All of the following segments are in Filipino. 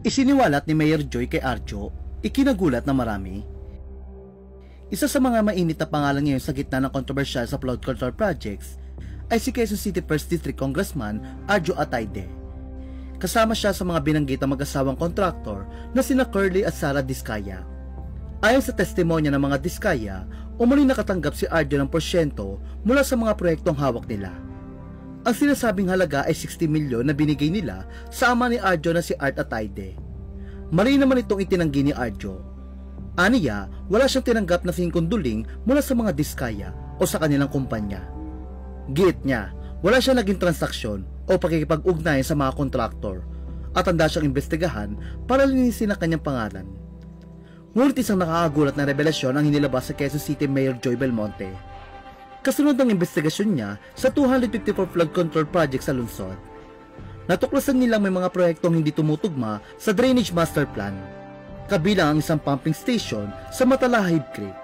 Isiniwalat ni Mayor Joy kay Arjo, ikinagulat na marami. Isa sa mga mainit na pangalan ngayon sa gitna ng kontrobersyal sa flood control projects ay si Quezon City 1st District Congressman Arjo Atayde. Kasama siya sa mga binanggit na mag-asawang kontraktor na sina Curly at Sara Diskaya. Ayon sa testimonya ng mga Diskaya, umuli nakatanggap si Arjo ng porsyento mula sa mga proyektong hawak nila. Ang sinasabing halaga ay 60 milyon na binigay nila sa ama ni Arjo na si Art Atayde. Mali naman itong itinanggi ni Arjo. Aniya, wala siyang tinanggap na singkunduling mula sa mga Diskaya o sa kanilang kumpanya. Giit niya, wala siyang naging transaksyon o pakikipag-ugnayan sa mga kontraktor at handa siyang imbestigahan para linisin ang kanyang pangalan. Ngunit isang nakakagulat na revelasyon ang inilabas sa Quezon City Mayor Joy Belmonte. Kasunod ng investigasyon niya sa 254 flood control project sa lungsod. Natuklasan nilang may mga proyektong hindi tumutugma sa Drainage Master Plan, kabilang ang isang pumping station sa Matalahib Creek.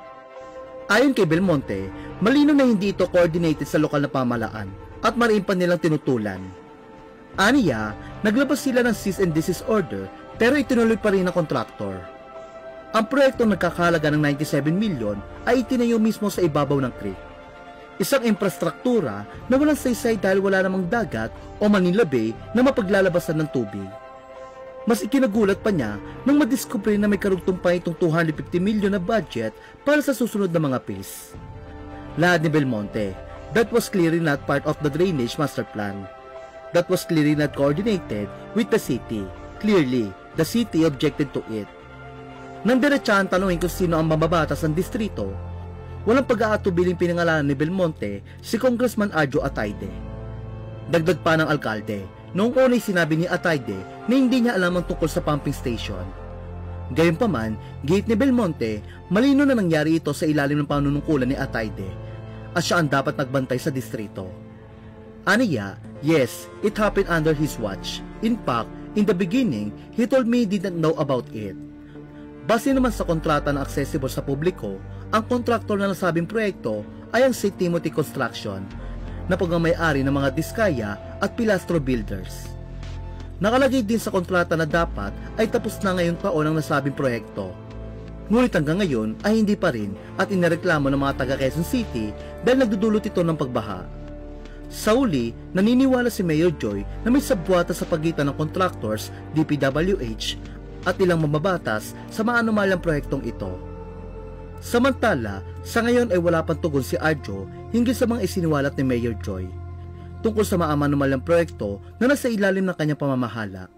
Ayon kay Belmonte, malino na hindi ito coordinated sa lokal na pamahalaan at mariin pa nilang tinutulan. Aniya, naglabas sila ng cease and desist order pero itinuloy pa rin ng kontraktor. Ang proyektong nagkakahalaga ng 97 milyon ay itinayo mismo sa ibabaw ng creek. Isang infrastruktura na walang saysay dahil wala namang dagat o Manila Bay na mapaglalabasan ng tubig. Mas ikinagulat pa niya nang madiskubre na may karugtong pa itong 250 milyon na budget para sa susunod na mga phase. Lahad ni Belmonte, that was clearly not part of the Drainage Master Plan. That was clearly not coordinated with the city. Clearly, the city objected to it. Nang diretsahan tanungin kung sino ang mababatas ng distrito, walang pag-aatubiling pinangalanan ni Belmonte si Congressman Arjo Atayde. Dagdag pa ng alkalde, noong una'y sinabi ni Atayde na hindi niya alam ang tungkol sa pumping station. Gayunpaman, giit ni Belmonte, malino na nangyari ito sa ilalim ng panunungkulan ni Atayde at siya ang dapat nagbantay sa distrito. Aniya, yes, it happened under his watch. In fact, in the beginning, he told me he didn't know about it. Base naman sa kontrata na accessible sa publiko, ang kontraktor na nasabing proyekto ay ang St. Timothy Construction na pagmamay-ari ng mga Diskaya at Pilastro Builders. Nakalagay din sa kontrata na dapat ay tapos na ngayong taon ang nasabing proyekto. Ngunit hanggang ngayon ay hindi pa rin at inireklamo ng mga taga Quezon City dahil nagdudulot ito ng pagbaha. Sa uli, naniniwala si Mayor Joy na may sabwata sa pagitan ng contractors, DPWH at ilang mamabatas sa mga anomalyang proyektong ito. Samantala, sa ngayon ay wala pang tugon si Arjo hinggil sa mga isiniwalat ni Mayor Joy tungkol sa mga anomalyang proyekto na nasa ilalim ng kanyang pamamahala.